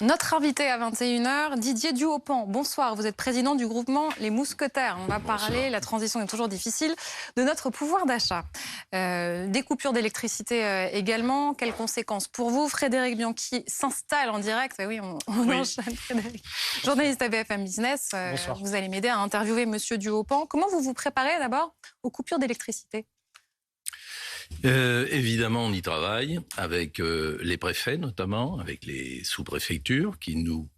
Notre invité à 21h, Didier Duhaupan. Bonsoir, vous êtes président du groupement Les Mousquetaires. On va parler, la transition est toujours difficile, de notre pouvoir d'achat. Des coupures d'électricité également. Quelles conséquences pour vous? Frédéric Bianchi s'installe en direct. Oui, on enchaîne, Frédéric. Journaliste à BFM Business. Vous allez m'aider à interviewer Monsieur Duhaupan. Comment vous vous préparez d'abord aux coupures d'électricité? Évidemment, on y travaille avec les préfets notamment, avec les sous-préfectures qui nous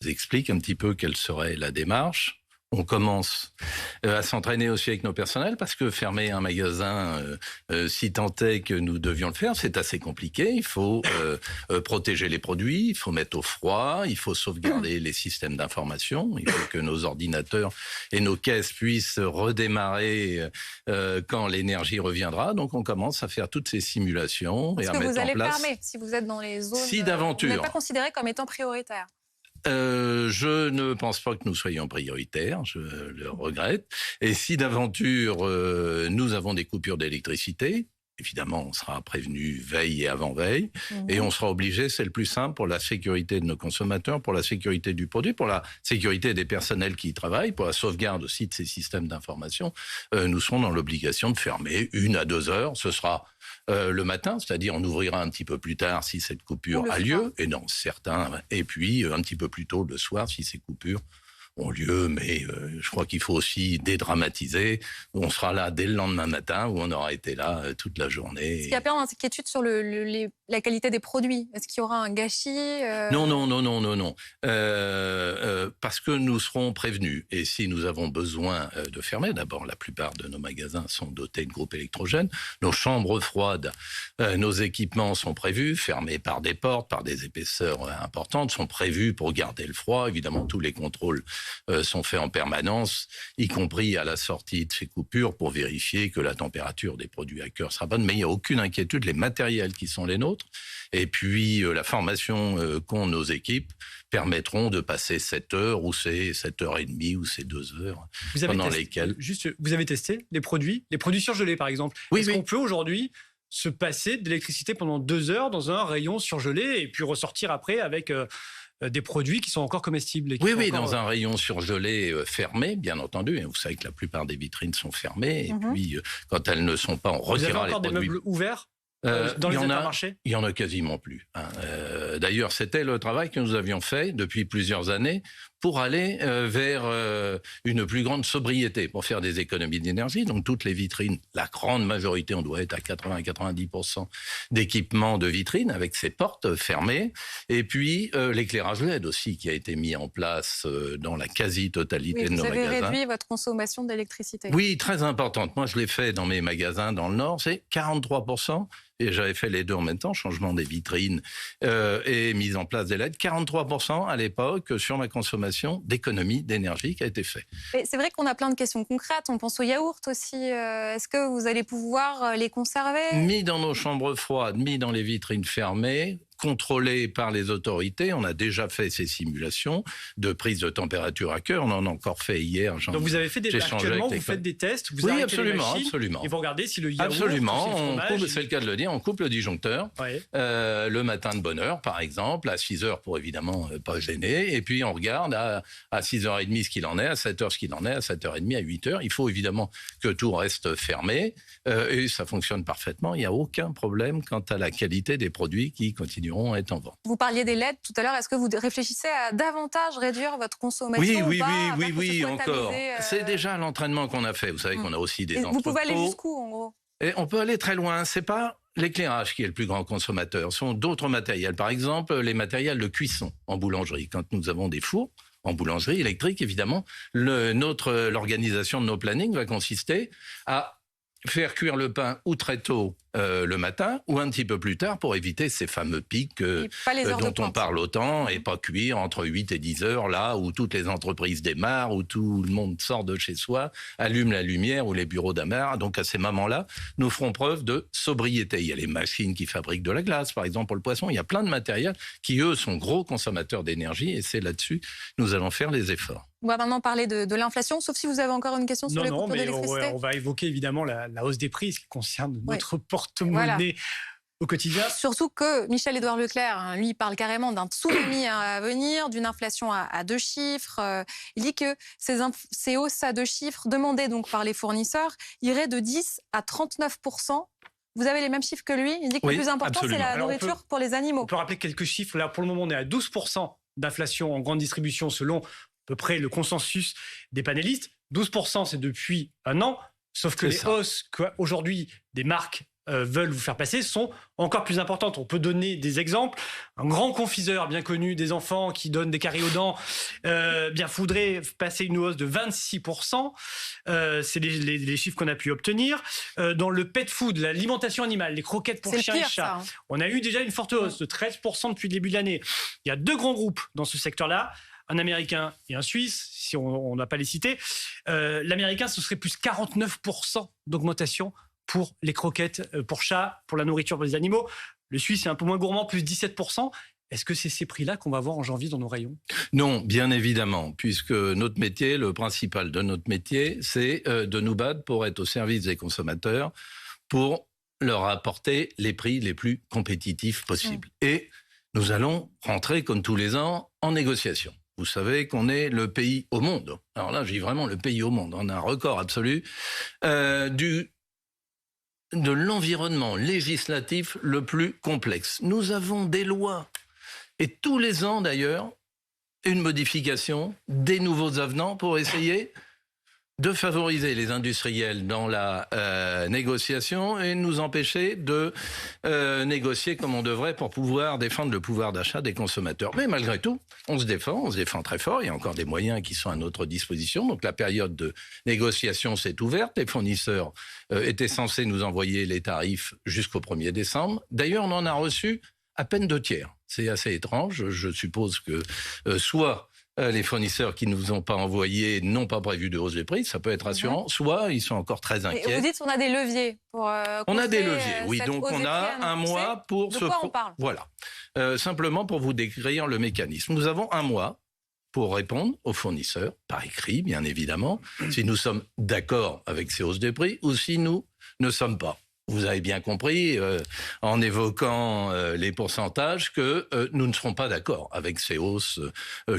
expliquent un petit peu quelle serait la démarche. On commence à s'entraîner aussi avec nos personnels parce que fermer un magasin, si tant est que nous devions le faire, c'est assez compliqué. Il faut protéger les produits, il faut mettre au froid, il faut sauvegarder les systèmes d'information, il faut que nos ordinateurs et nos caisses puissent redémarrer quand l'énergie reviendra. Donc on commence à faire toutes ces simulations et à mettre en place. Est-ce que vous allez fermer si vous êtes dans les zones si d'aventure, vous n'êtes pas considéré comme étant prioritaire? Je ne pense pas que nous soyons prioritaires, je le regrette. Et si d'aventure nous avons des coupures d'électricité, évidemment on sera prévenu veille et avant-veille, et on sera obligé, c'est le plus simple, pour la sécurité de nos consommateurs, pour la sécurité du produit, pour la sécurité des personnels qui y travaillent, pour la sauvegarde aussi de ces systèmes d'information, nous serons dans l'obligation de fermer 1 à 2 heures. Ce sera le matin, c'est-à-dire on ouvrira un petit peu plus tard si cette coupure a lieu, et dans certains, et puis un petit peu plus tôt le soir si ces coupures ont lieu, mais je crois qu'il faut aussi dédramatiser. On sera là dès le lendemain matin, où on aura été là toute la journée. Est-ce qu'il y a pas d'inquiétude sur la qualité des produits? Est-ce qu'il y aura un gâchis Non. Parce que nous serons prévenus. Et si nous avons besoin de fermer, d'abord, la plupart de nos magasins sont dotés de groupes électrogènes. Nos chambres froides, nos équipements sont prévus, fermés par des portes, par des épaisseurs importantes, sont prévus pour garder le froid. Évidemment, tous les contrôles sont faits en permanence, y compris à la sortie de ces coupures, pour vérifier que la température des produits à cœur sera bonne. Mais il n'y a aucune inquiétude, les matériels qui sont les nôtres, et puis la formation qu'ont nos équipes, permettront de passer 7 heures, ou c'est 7h30, ou c'est 2 heures, pendant lesquelles... Vous avez testé les produits surgelés, par exemple. Est-ce qu'on peut aujourd'hui se passer d'électricité pendant 2 heures dans un rayon surgelé et puis ressortir après avec... des produits qui sont encore comestibles. Dans un rayon surgelé fermé, bien entendu. Vous savez que la plupart des vitrines sont fermées. Et puis, quand elles ne sont pas, on retirera les produits. Vous avez encore des meubles ouverts dans les intermarchés? Il y en a quasiment plus. D'ailleurs, c'était le travail que nous avions fait depuis plusieurs années pour aller vers une plus grande sobriété, pour faire des économies d'énergie. Donc toutes les vitrines, la grande majorité, on doit être à 80-90% d'équipements de vitrines avec ces portes fermées. Et puis l'éclairage LED aussi qui a été mis en place dans la quasi-totalité de nos magasins. Vous avez réduit votre consommation d'électricité? Oui, très importante. Moi, je l'ai fait dans mes magasins dans le Nord, c'est 43%. Et j'avais fait les deux en même temps, changement des vitrines et mise en place des LED. 43% à l'époque sur ma consommation d'économie d'énergie qui a été fait. C'est vrai qu'on a plein de questions concrètes. On pense aux yaourts aussi. Est-ce que vous allez pouvoir les conserver? Mis dans nos chambres froides, mis dans les vitrines fermées, contrôlés par les autorités. On a déjà fait ces simulations de prise de température à cœur. On en a encore fait hier. Donc vous avez fait actuellement, vous faites des tests, vous arrêtez les machines, et vous regardez si le yaourt... Absolument, c'est le cas de le dire, on coupe le disjoncteur le matin de bonne heure, par exemple, à 6h pour évidemment pas gêner, et puis on regarde à 6h30 ce qu'il en est, à 7h ce qu'il en est, à 7h30, à 8h. Il faut évidemment que tout reste fermé, et ça fonctionne parfaitement. Il n'y a aucun problème quant à la qualité des produits qui continuent à être en vente. Vous parliez des LED tout à l'heure. Est-ce que vous réfléchissez à davantage réduire votre consommation? Oui, encore. C'est déjà l'entraînement qu'on a fait. Vous savez qu'on a aussi des entrepôts. Vous pouvez aller jusqu'où, en gros? Et on peut aller très loin. C'est pas l'éclairage qui est le plus grand consommateur. Ce sont d'autres matériels. Par exemple, les matériels de cuisson en boulangerie. Quand nous avons des fours en boulangerie électrique, évidemment, l'organisation de nos plannings va consister à faire cuire le pain ou très tôt le matin ou un petit peu plus tard pour éviter ces fameux pics dont on parle autant, et pas cuire entre 8 et 10 heures, là où toutes les entreprises démarrent, où tout le monde sort de chez soi, allume la lumière, ou les bureaux d'amarre. Donc à ces moments-là, nous ferons preuve de sobriété. Il y a les machines qui fabriquent de la glace, par exemple, pour le poisson. Il y a plein de matériels qui, eux, sont gros consommateurs d'énergie, et c'est là-dessus que nous allons faire les efforts. On va maintenant parler de l'inflation, sauf si vous avez encore une question sur les coupures d'électricité. On va évoquer évidemment la hausse des prix, ce qui concerne notre porte-monnaie au quotidien. Surtout que Michel-Édouard Leclerc, hein, lui, parle carrément d'un tsunami à venir, d'une inflation à 2 chiffres. Il dit que ces hausses à 2 chiffres, demandées donc par les fournisseurs, iraient de 10 à 39%. Vous avez les mêmes chiffres que lui. Il dit que le plus important, c'est la nourriture pour les animaux. On peut rappeler quelques chiffres. Là, pour le moment, on est à 12% d'inflation en grande distribution, selon à peu près le consensus des panélistes. 12%, c'est depuis un an. Sauf que les hausses qu'aujourd'hui des marques veulent vous faire passer sont encore plus importantes. On peut donner des exemples. Un grand confiseur bien connu des enfants qui donne des caries aux dents voudrait passer une hausse de 26%. C'est les chiffres qu'on a pu obtenir. Dans le pet food, l'alimentation animale, les croquettes pour chiens et chats, on a eu déjà une forte hausse de 13% depuis le début de l'année. Il y a 2 grands groupes dans ce secteur-là, un Américain et un Suisse, si on n'a pas les cités. L'Américain, ce serait plus 49% d'augmentation pour les croquettes pour chats, pour la nourriture pour les animaux. Le Suisse est un peu moins gourmand, plus 17%. Est-ce que c'est ces prix-là qu'on va voir en janvier dans nos rayons? Non, bien évidemment, puisque notre métier, le principal de notre métier, c'est de nous battre pour être au service des consommateurs, pour leur apporter les prix les plus compétitifs possibles. Et nous allons rentrer, comme tous les ans, en négociation. Vous savez qu'on est le pays au monde. Alors là, je dis vraiment le pays au monde. On a un record absolu de l'environnement législatif le plus complexe. Nous avons des lois, et tous les ans d'ailleurs, une modification, des nouveaux avenants pour essayer de favoriser les industriels dans la négociation et nous empêcher de négocier comme on devrait pour pouvoir défendre le pouvoir d'achat des consommateurs. Mais malgré tout, on se défend très fort. Il y a encore des moyens qui sont à notre disposition. Donc la période de négociation s'est ouverte. Les fournisseurs étaient censés nous envoyer les tarifs jusqu'au 1er décembre. D'ailleurs, on en a reçu à peine 2 tiers. C'est assez étrange. Je suppose que soit les fournisseurs qui ne nous ont pas envoyé n'ont pas prévu de hausse des prix, ça peut être rassurant, soit ils sont encore très inquiets. Et vous dites qu'on a des leviers pour on a des leviers, oui, donc on a un mois pour... De quoi on parle ? Voilà, simplement pour vous décrire le mécanisme. Nous avons un mois pour répondre aux fournisseurs, par écrit bien évidemment, si nous sommes d'accord avec ces hausses des prix ou si nous ne sommes pas. Vous avez bien compris, en évoquant les pourcentages, que nous ne serons pas d'accord avec ces hausses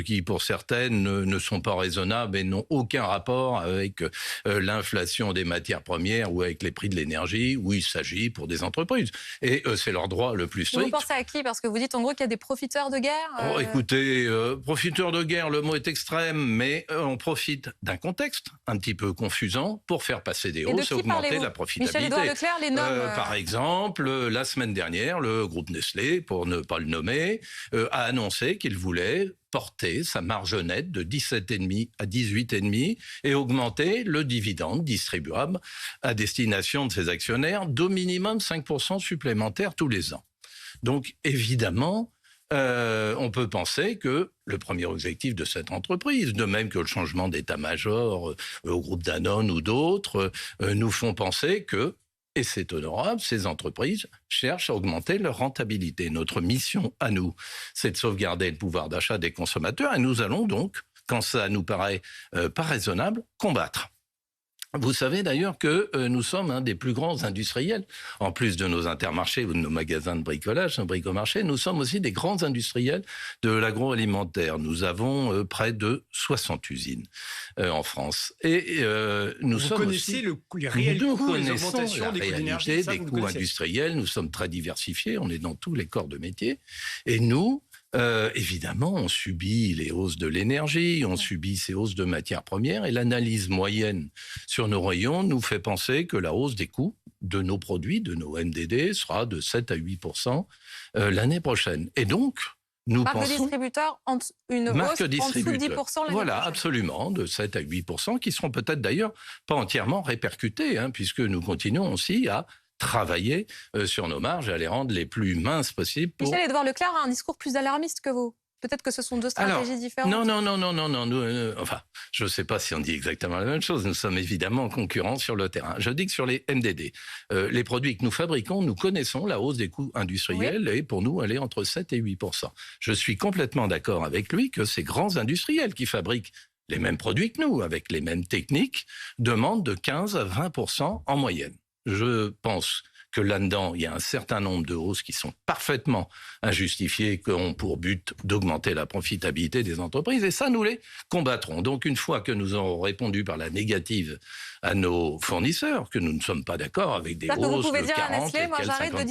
qui, pour certaines, ne sont pas raisonnables et n'ont aucun rapport avec l'inflation des matières premières ou avec les prix de l'énergie, où il s'agit pour des entreprises. Et c'est leur droit le plus strict. Vous pensez à qui? Parce que vous dites en gros qu'il y a des profiteurs de guerre. Écoutez, profiteurs de guerre, le mot est extrême, mais on profite d'un contexte un petit peu confusant pour faire passer des hausses et augmenter la profitabilité. Michel-Édouard Leclerc, les par exemple, la semaine dernière, le groupe Nestlé, pour ne pas le nommer, a annoncé qu'il voulait porter sa marge nette de 17,5 à 18,5 et augmenter le dividende distribuable à destination de ses actionnaires d'au minimum 5% supplémentaires tous les ans. Donc, évidemment, on peut penser que le premier objectif de cette entreprise, de même que le changement d'état-major au groupe Danone ou d'autres, nous font penser que, et c'est honorable, ces entreprises cherchent à augmenter leur rentabilité. Notre mission à nous, c'est de sauvegarder le pouvoir d'achat des consommateurs et nous allons donc, quand ça nous paraît pas raisonnable, combattre. Vous savez d'ailleurs que nous sommes un des plus grands industriels. En plus de nos intermarchés ou de nos magasins de bricolage, un bricomarché, nous sommes aussi des grands industriels de l'agroalimentaire. Nous avons près de 60 usines en France. Et nous vous sommes connaissez aussi... les réels coûts, les augmentations des coûts d'énergie, des coûts industriels. Nous sommes très diversifiés. On est dans tous les corps de métier. Et nous... évidemment, on subit les hausses de l'énergie, on subit ces hausses de matières premières et l'analyse moyenne sur nos rayons nous fait penser que la hausse des coûts de nos produits, de nos MDD, sera de 7 à 8% l'année prochaine. Et donc, nous pensons... Marque de distributeur, une hausse en dessous de 10% l'année Voilà, prochaine. absolument, de 7 à 8%, qui seront peut-être d'ailleurs pas entièrement répercutés, puisque nous continuons aussi à travailler sur nos marges et à les rendre les plus minces possibles. Michel-Édouard Leclerc a un discours plus alarmiste que vous. Peut-être que ce sont deux stratégies différentes. Non. Nous, enfin, je ne sais pas si on dit exactement la même chose. Nous sommes évidemment concurrents sur le terrain. Je dis que sur les MDD, les produits que nous fabriquons, nous connaissons la hausse des coûts industriels et pour nous, elle est entre 7 et 8%. Je suis complètement d'accord avec lui que ces grands industriels qui fabriquent les mêmes produits que nous, avec les mêmes techniques, demandent de 15 à 20% en moyenne. Je pense que là-dedans, il y a un certain nombre de hausses qui sont parfaitement injustifiées, qui ont pour but d'augmenter la profitabilité des entreprises. Et ça, nous les combattrons. Donc, une fois que nous aurons répondu par la négative à nos fournisseurs, que nous ne sommes pas d'accord avec des hausses de 40, vous pouvez dire à Nestlé, moi j'arrête 50%.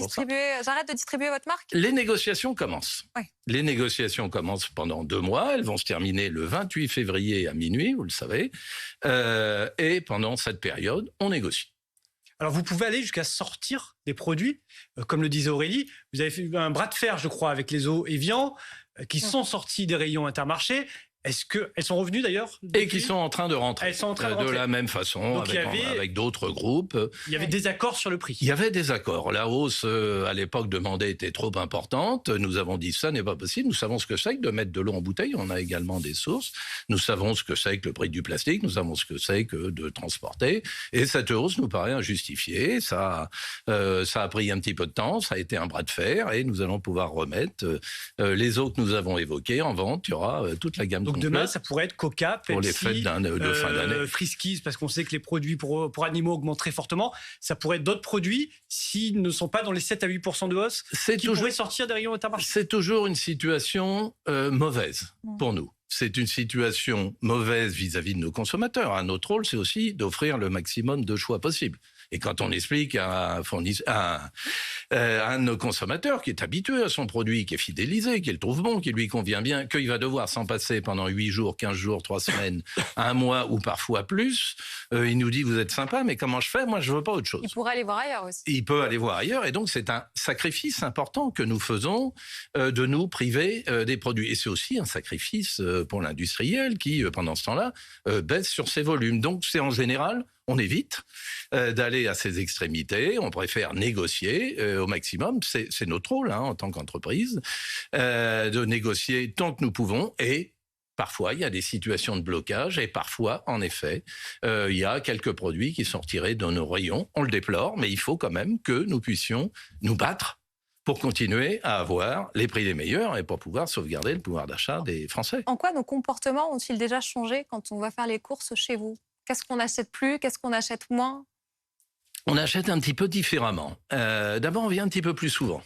de distribuer votre marque. Les négociations commencent. Oui. Les négociations commencent pendant 2 mois. Elles vont se terminer le 28 février à minuit, vous le savez. Et pendant cette période, on négocie. Alors, vous pouvez aller jusqu'à sortir des produits, comme le disait Aurélie. Vous avez fait un bras de fer, je crois, avec les eaux Evian, qui sont sortis des rayons Intermarché. Est-ce qu'elles sont revenues d'ailleurs Et qui sont en train de rentrer. Elles sont en train de rentrer. De la même façon, donc, avec d'autres groupes. Il y avait des accords sur le prix. Il y avait des accords. La hausse, à l'époque, demandée était trop importante. Nous avons dit ça n'est pas possible. Nous savons ce que c'est que de mettre de l'eau en bouteille. On a également des sources. Nous savons ce que c'est que le prix du plastique. Nous savons ce que c'est que de transporter. Et cette hausse nous paraît injustifiée. Ça a pris un petit peu de temps. Ça a été un bras de fer. Et nous allons pouvoir remettre les eaux que nous avons évoquées en vente. Il y aura toute la gamme complète. Donc demain, ça pourrait être Coca, Pepsi, pour les fêtes de fin d'année. Friskies, parce qu'on sait que les produits pour animaux augmentent très fortement. Ça pourrait être d'autres produits s'ils ne sont pas dans les 7 à 8% de hausse qui pourraient sortir des rayons Intermarché. C'est toujours une situation mauvaise pour nous. C'est une situation mauvaise vis-à-vis de nos consommateurs. Notre rôle, c'est aussi d'offrir le maximum de choix possible. Et quand on explique à un de nos consommateurs qui est habitué à son produit, qui est fidélisé, qui le trouve bon, qui lui convient bien, qu'il va devoir s'en passer pendant 8 jours, 15 jours, 3 semaines, 1 mois ou parfois plus, il nous dit « vous êtes sympa, mais comment je fais ? Moi, je veux pas autre chose. » Il pourrait aller voir ailleurs aussi. Il peut aller voir ailleurs. Et donc, c'est un sacrifice important que nous faisons de nous priver des produits. Et c'est aussi un sacrifice pour l'industriel qui, pendant ce temps-là, baisse sur ses volumes. Donc, c'est en général... On évite d'aller à ces extrémités, on préfère négocier au maximum, c'est notre rôle en tant qu'entreprise, de négocier tant que nous pouvons et parfois il y a des situations de blocage et parfois en effet il y a quelques produits qui sont retirés de nos rayons, on le déplore mais il faut quand même que nous puissions nous battre pour continuer à avoir les prix les meilleurs et pour pouvoir sauvegarder le pouvoir d'achat des Français. En quoi nos comportements ont-ils déjà changé quand on va faire les courses chez vous ? Qu'est-ce qu'on n'achète plus ? Qu'est-ce qu'on achète moins ? On achète un petit peu différemment. D'abord, on vient un petit peu plus souvent.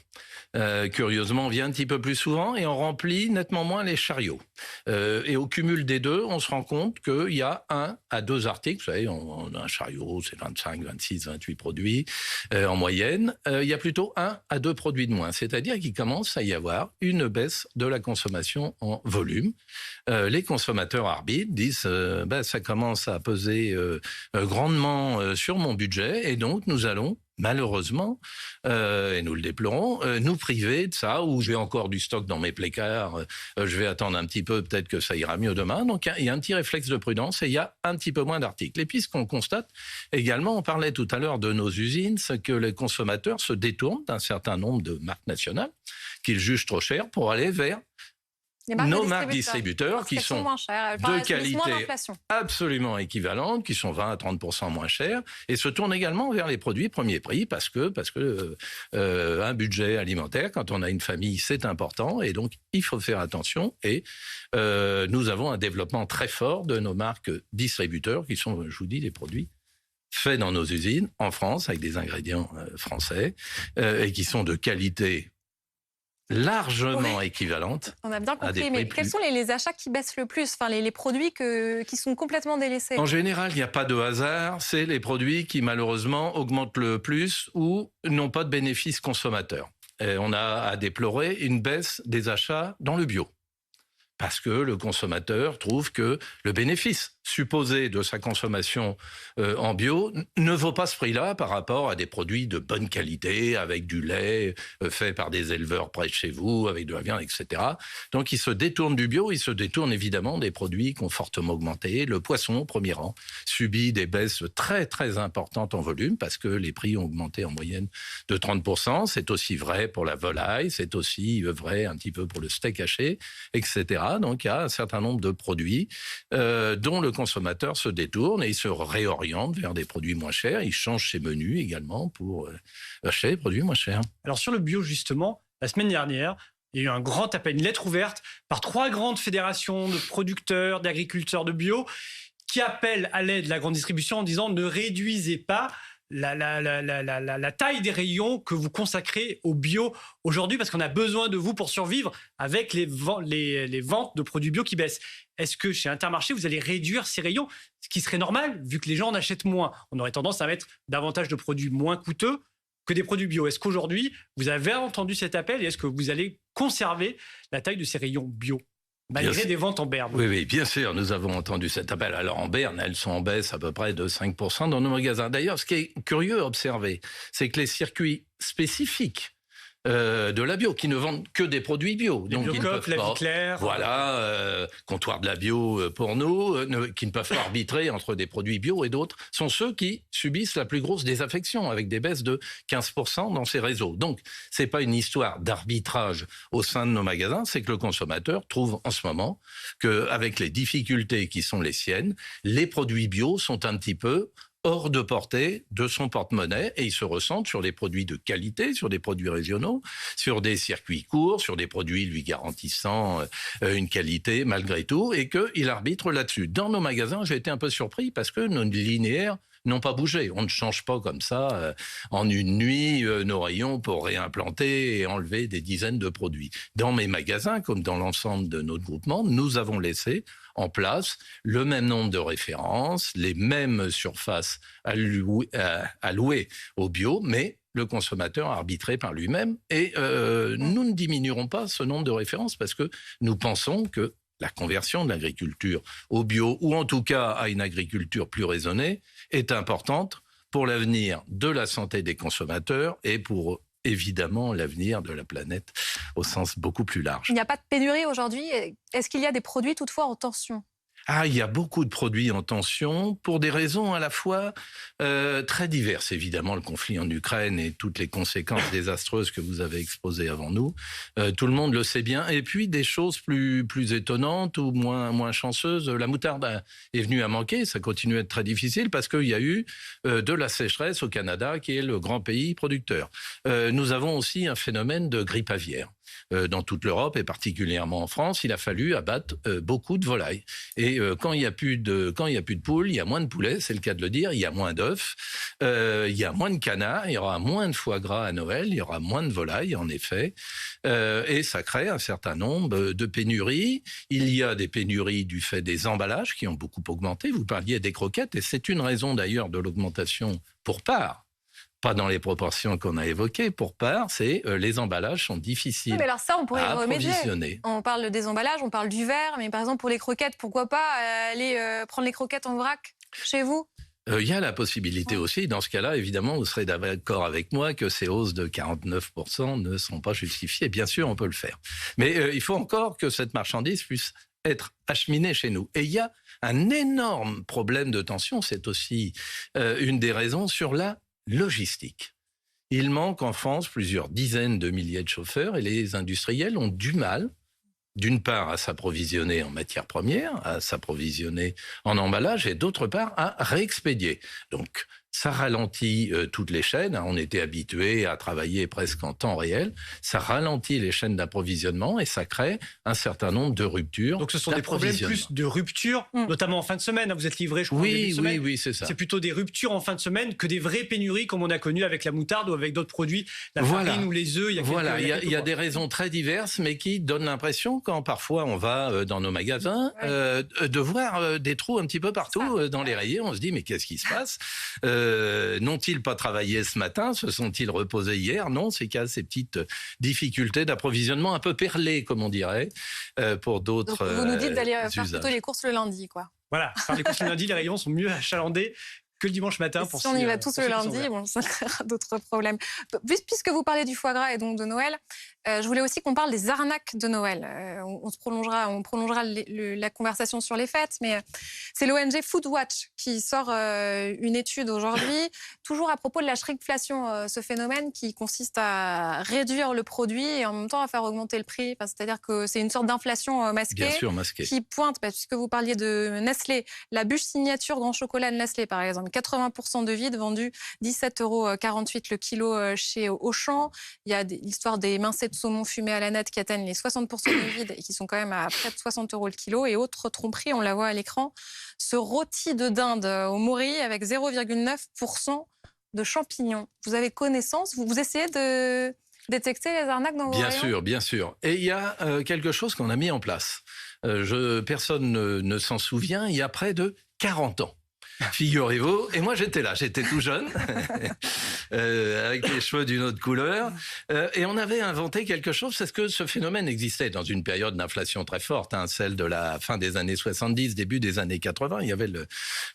Curieusement, on vient un petit peu plus souvent et on remplit nettement moins les chariots. Et au cumul des deux, on se rend compte qu'il y a 1 à 2 articles. Vous savez, on a un chariot, c'est 25, 26, 28 produits en moyenne. Il y a plutôt 1 à 2 produits de moins. C'est-à-dire qu'il commence à y avoir une baisse de la consommation en volume. Les consommateurs arbitres disent ça commence à peser grandement sur mon budget et donc nous allons malheureusement, et nous le déplorons, nous priver de ça, ou j'ai encore du stock dans mes placards, je vais attendre un petit peu, peut-être que ça ira mieux demain. Donc il y a un petit réflexe de prudence et il y a un petit peu moins d'articles. Et puis ce qu'on constate également, on parlait tout à l'heure de nos usines, c'est que les consommateurs se détournent d'un certain nombre de marques nationales qu'ils jugent trop chères pour aller vers nos marques distributeurs qui sont de qualité absolument équivalente, qui sont 20 à 30% moins chères et se tournent également vers les produits premier prix parce que un budget alimentaire, quand on a une famille, c'est important et donc il faut faire attention et nous avons un développement très fort de nos marques distributeurs qui sont, je vous dis, des produits faits dans nos usines en France avec des ingrédients français et qui sont de qualité largement équivalente. On a bien compris, mais quels sont les achats qui baissent le plus, enfin, les produits qui sont complètement délaissés? En général, il n'y a pas de hasard, c'est les produits qui malheureusement augmentent le plus ou n'ont pas de bénéfice consommateur. Et on a à déplorer une baisse des achats dans le bio. Parce que le consommateur trouve que le bénéfice supposé de sa consommation en bio ne vaut pas ce prix-là par rapport à des produits de bonne qualité, avec du lait fait par des éleveurs près de chez vous, avec de la viande, etc. Donc, il se détourne du bio, il se détourne évidemment des produits qui ont fortement augmenté. Le poisson, au premier rang, subit des baisses très, très importantes en volume parce que les prix ont augmenté en moyenne de 30%. C'est aussi vrai pour la volaille, c'est aussi vrai un petit peu pour le steak haché, etc. Donc, il y a un certain nombre de produits dont le consommateur se détourne et il se réoriente vers des produits moins chers. Il change ses menus également pour acheter des produits moins chers. Alors, sur le bio, justement, la semaine dernière, il y a eu un grand appel, une lettre ouverte par 3 grandes fédérations de producteurs, d'agriculteurs de bio qui appellent à l'aide de la grande distribution en disant « ne réduisez pas la taille des rayons que vous consacrez au bio aujourd'hui, parce qu'on a besoin de vous pour survivre avec les ventes de produits bio qui baissent. Est-ce que chez Intermarché, vous allez réduire ces rayons, ce qui serait normal vu que les gens en achètent moins? On aurait tendance à mettre davantage de produits moins coûteux que des produits bio. Est-ce qu'aujourd'hui, vous avez entendu cet appel et est-ce que vous allez conserver la taille de ces rayons bio malgré des ventes en berne? Oui, bien sûr, nous avons entendu cet appel. Alors en berne, elles sont en baisse à peu près de 5% dans nos magasins. D'ailleurs, ce qui est curieux à observer, c'est que les circuits spécifiques de la bio, qui ne vendent que des produits bio. Les Biocoop, La Vie Claire. Voilà, comptoir de la bio pour nous, qui ne peuvent pas arbitrer entre des produits bio et d'autres, sont ceux qui subissent la plus grosse désaffection, avec des baisses de 15% dans ces réseaux. Donc, c'est pas une histoire d'arbitrage au sein de nos magasins, c'est que le consommateur trouve en ce moment qu'avec les difficultés qui sont les siennes, les produits bio sont un petit peu hors de portée de son porte-monnaie et il se ressent sur des produits de qualité, sur des produits régionaux, sur des circuits courts, sur des produits lui garantissant une qualité malgré tout et qu'il arbitre là-dessus. Dans nos magasins, j'ai été un peu surpris parce que nos linéaires n'ont pas bougé. On ne change pas comme ça en une nuit nos rayons pour réimplanter et enlever des dizaines de produits. Dans mes magasins, comme dans l'ensemble de notre groupement, nous avons laissé en place le même nombre de références, les mêmes surfaces allouées au bio, mais le consommateur arbitré par lui-même. Et nous ne diminuerons pas ce nombre de références parce que nous pensons que la conversion de l'agriculture au bio, ou en tout cas à une agriculture plus raisonnée, est importante pour l'avenir de la santé des consommateurs et pour évidemment l'avenir de la planète au sens beaucoup plus large. Il n'y a pas de pénurie aujourd'hui. Est-ce qu'il y a des produits toutefois en tension ? Il y a beaucoup de produits en tension pour des raisons à la fois très diverses. Évidemment, le conflit en Ukraine et toutes les conséquences désastreuses que vous avez exposées avant nous. Tout le monde le sait bien. Et puis, des choses plus étonnantes ou moins chanceuses. La moutarde est venue à manquer. Ça continue à être très difficile parce qu'il y a eu de la sécheresse au Canada, qui est le grand pays producteur. Nous avons aussi un phénomène de grippe aviaire. Dans toute l'Europe et particulièrement en France, il a fallu abattre beaucoup de volailles. Et quand il y a plus de poules, il y a moins de poulets, c'est le cas de le dire, il y a moins d'œufs, il y a moins de canards, il y aura moins de foie gras à Noël, il y aura moins de volailles en effet, et ça crée un certain nombre de pénuries. Il y a des pénuries du fait des emballages qui ont beaucoup augmenté. Vous parliez des croquettes et c'est une raison d'ailleurs de l'augmentation pour part. Pas dans les proportions qu'on a évoquées, pour part, c'est les emballages sont difficiles. Oui, mais alors ça, on pourrait y remédier. Approvisionner. On parle des emballages, on parle du verre, mais par exemple pour les croquettes, pourquoi pas aller prendre les croquettes en vrac chez vous ? Il y a la possibilité aussi, dans ce cas-là, évidemment, vous serez d'accord avec moi que ces hausses de 49% ne sont pas justifiées. Bien sûr, on peut le faire. Mais il faut encore que cette marchandise puisse être acheminée chez nous. Et il y a un énorme problème de tension, c'est aussi une des raisons sur la logistique. Il manque en France plusieurs dizaines de milliers de chauffeurs et les industriels ont du mal, d'une part, à s'approvisionner en matières premières, à s'approvisionner en emballage et d'autre part, à réexpédier. Donc, ça ralentit toutes les chaînes. On était habitués à travailler presque en temps réel. Ça ralentit les chaînes d'approvisionnement et ça crée un certain nombre de ruptures. Donc ce sont des problèmes plus de rupture, notamment en fin de semaine. Vous êtes livré, je crois, en début de semaine. Oui, c'est ça. C'est plutôt des ruptures en fin de semaine que des vraies pénuries comme on a connu avec la moutarde ou avec d'autres produits, la farine ou les œufs. Il y a des raisons très diverses, mais qui donnent l'impression, quand parfois on va dans nos magasins, de voir des trous un petit peu partout dans les rayons. On se dit, mais qu'est-ce qui se passe ? N'ont-ils pas travaillé ce matin? Se sont-ils reposés hier? Non, c'est qu'il y a ces petites difficultés d'approvisionnement un peu perlées, comme on dirait, pour d'autres Donc vous nous dites d'aller faire usages. plutôt les courses le lundi, quoi. Voilà, faire les courses le lundi, les rayons sont mieux achalandés que le dimanche matin. Si on y va tous le lundi, ça créera d'autres problèmes. Puisque vous parlez du foie gras et donc de Noël, je voulais aussi qu'on parle des arnaques de Noël. On prolongera la conversation sur les fêtes, mais c'est l'ONG Foodwatch qui sort une étude aujourd'hui, toujours à propos de la shrinkflation, ce phénomène qui consiste à réduire le produit et en même temps à faire augmenter le prix. C'est-à-dire que c'est une sorte d'inflation masquée, Bien sûr, masquée, qui pointe, puisque vous parliez de Nestlé, la bûche signature grand chocolat de Nestlé par exemple, 80% de vide, vendu 17,48 € le kilo chez Auchan. Il y a l'histoire des mincets de saumon fumé à la nette qui atteignent les 60% de vide et qui sont quand même à près de 60 € le kilo. Et autre tromperie, on la voit à l'écran, ce rôti de dinde au mori avec 0,9% de champignons. Vous avez connaissance, vous essayez de détecter les arnaques dans vos rayons ? Bien sûr, bien sûr. Et il y a quelque chose qu'on a mis en place. Personne ne s'en souvient, il y a près de 40 ans. Figurez-vous, et moi j'étais là, j'étais tout jeune, avec les cheveux d'une autre couleur, et on avait inventé quelque chose, parce que ce phénomène existait dans une période d'inflation très forte, celle de la fin des années 70, début des années 80, il y avait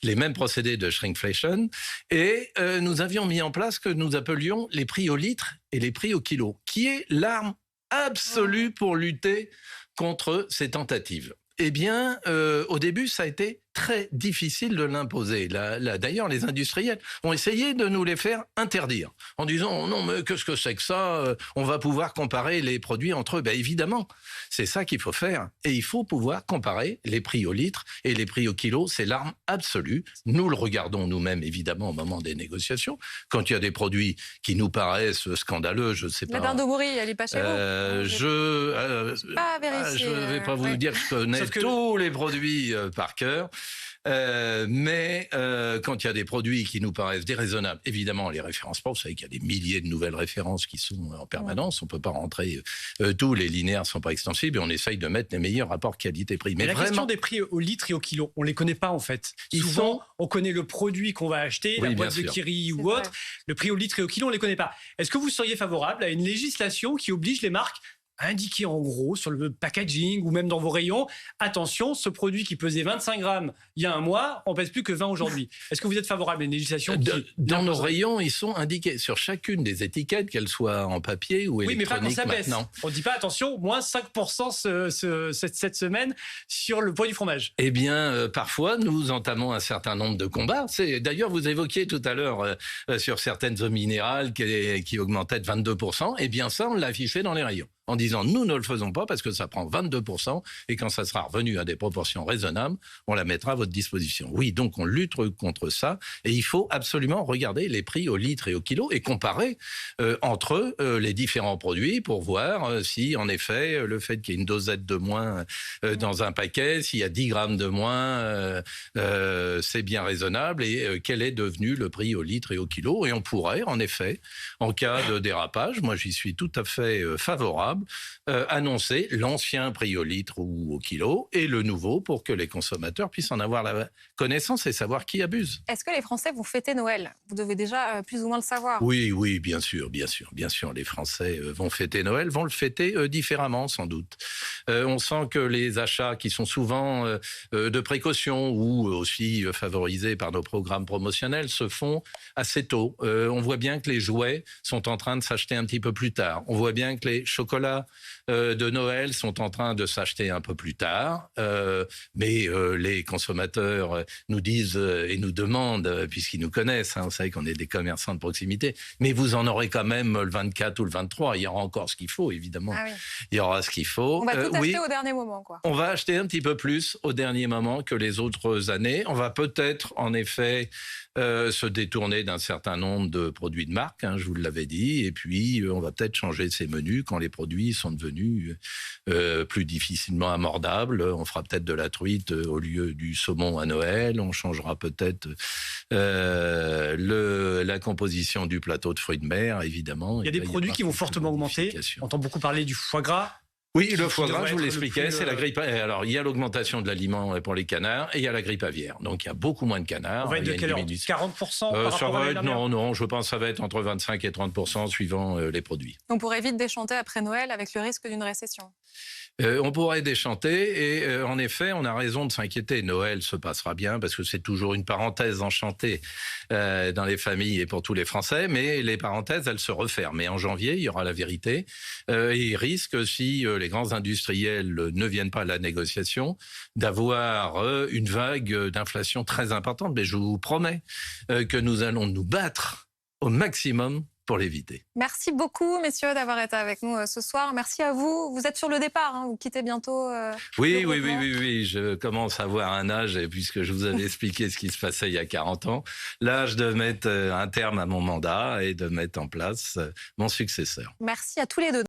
les mêmes procédés de shrinkflation, et nous avions mis en place ce que nous appelions les prix au litre et les prix au kilo, qui est l'arme absolue pour lutter contre ces tentatives. Eh bien, au début, ça a été très difficile de l'imposer. D'ailleurs, les industriels ont essayé de nous les faire interdire, en disant « Non, mais qu'est-ce que c'est que ça ? On va pouvoir comparer les produits entre eux. » Évidemment, c'est ça qu'il faut faire. Et il faut pouvoir comparer les prix au litre et les prix au kilo. C'est l'arme absolue. Nous le regardons nous-mêmes, évidemment, au moment des négociations. Quand il y a des produits qui nous paraissent scandaleux, je ne sais pas... La dinde de Bourry, elle est pas chez vous ? Je ne vais pas vous dire que je connais tous les produits par cœur. Mais quand il y a des produits qui nous paraissent déraisonnables, évidemment, on les référence pas. Vous savez qu'il y a des milliers de nouvelles références qui sont en permanence. On peut pas rentrer tous les linéaires sont pas extensibles et on essaye de mettre les meilleurs rapports qualité-prix. Mais la question des prix au litre et au kilo, on les connaît pas en fait. Souvent, on connaît le produit qu'on va acheter, la boîte de Kiri ou autre. Le prix au litre et au kilo, on les connaît pas. Est-ce que vous seriez favorable à une législation qui oblige les marques indiquer en gros sur le packaging ou même dans vos rayons, attention, ce produit qui pesait 25 grammes il y a un mois, on pèse plus que 20 aujourd'hui. Est-ce que vous êtes favorable à une législation Dans nos rayons, ils sont indiqués sur chacune des étiquettes, qu'elles soient en papier ou électroniques. Oui, mais pas quand ça baisse. On ne dit pas attention, moins 5% cette semaine sur le poids du fromage. Eh bien, parfois, nous entamons un certain nombre de combats. D'ailleurs, vous évoquiez tout à l'heure sur certaines eaux minérales qui augmentaient de 22%. Eh bien, ça, on l'a affiché dans les rayons, en disant nous ne le faisons pas parce que ça prend 22% et quand ça sera revenu à des proportions raisonnables, on la mettra à votre disposition. Oui, donc on lutte contre ça et il faut absolument regarder les prix au litre et au kilo et comparer entre les différents produits pour voir si en effet le fait qu'il y ait une dosette de moins dans un paquet, s'il y a 10 grammes de moins, c'est bien raisonnable et quel est devenu le prix au litre et au kilo. Et on pourrait en effet, en cas de dérapage, moi j'y suis tout à fait favorable, annoncer l'ancien prix au litre ou au kilo et le nouveau pour que les consommateurs puissent en avoir la connaissance et savoir qui abuse. Est-ce que les Français vont fêter Noël ? Vous devez déjà plus ou moins le savoir. Oui, bien sûr. Les Français vont fêter Noël, vont le fêter différemment sans doute. On sent que les achats qui sont souvent de précaution ou aussi favorisés par nos programmes promotionnels se font assez tôt. On voit bien que les jouets sont en train de s'acheter un petit peu plus tard. On voit bien que les chocolats de Noël sont en train de s'acheter un peu plus tard, mais les consommateurs nous disent et nous demandent, puisqu'ils nous connaissent, vous savez qu'on est des commerçants de proximité, mais vous en aurez quand même le 24 ou le 23, il y aura encore ce qu'il faut, évidemment. Ah oui. Il y aura ce qu'il faut. On va tout acheter au dernier moment, quoi. On va acheter un petit peu plus au dernier moment que les autres années. On va peut-être, en effet, se détourner d'un certain nombre de produits de marque, je vous l'avais dit, et puis on va peut-être changer ses menus quand les produits sont devenus plus difficilement abordables. On fera peut-être de la truite au lieu du saumon à Noël, on changera peut-être la composition du plateau de fruits de mer, évidemment. Il y a des produits qui vont fortement augmenter. On entend beaucoup parler du foie gras. Oui, le foie gras, je vous l'expliquais, c'est la grippe. Alors, il y a l'augmentation de l'aliment pour les canards et il y a la grippe aviaire. Donc, il y a beaucoup moins de canards. On va être de quelle heure ? 40% par rapport à l'année dernière ? Non, je pense que ça va être entre 25 et 30% suivant les produits. On pourrait vite déchanter après Noël avec le risque d'une récession. On pourrait déchanter et en effet, on a raison de s'inquiéter. Noël se passera bien parce que c'est toujours une parenthèse enchantée dans les familles et pour tous les Français, mais les parenthèses, elles se referment. Et en janvier, il y aura la vérité et il risque, si les grands industriels ne viennent pas à la négociation, d'avoir une vague d'inflation très importante. Mais je vous promets que nous allons nous battre au maximum pour l'éviter. Merci beaucoup, messieurs, d'avoir été avec nous ce soir. Merci à vous. Vous êtes sur le départ, vous quittez bientôt. Oui. Je commence à avoir un âge, puisque je vous avais expliqué ce qui se passait il y a 40 ans. L'âge de mettre un terme à mon mandat et de mettre en place mon successeur. Merci à tous les deux.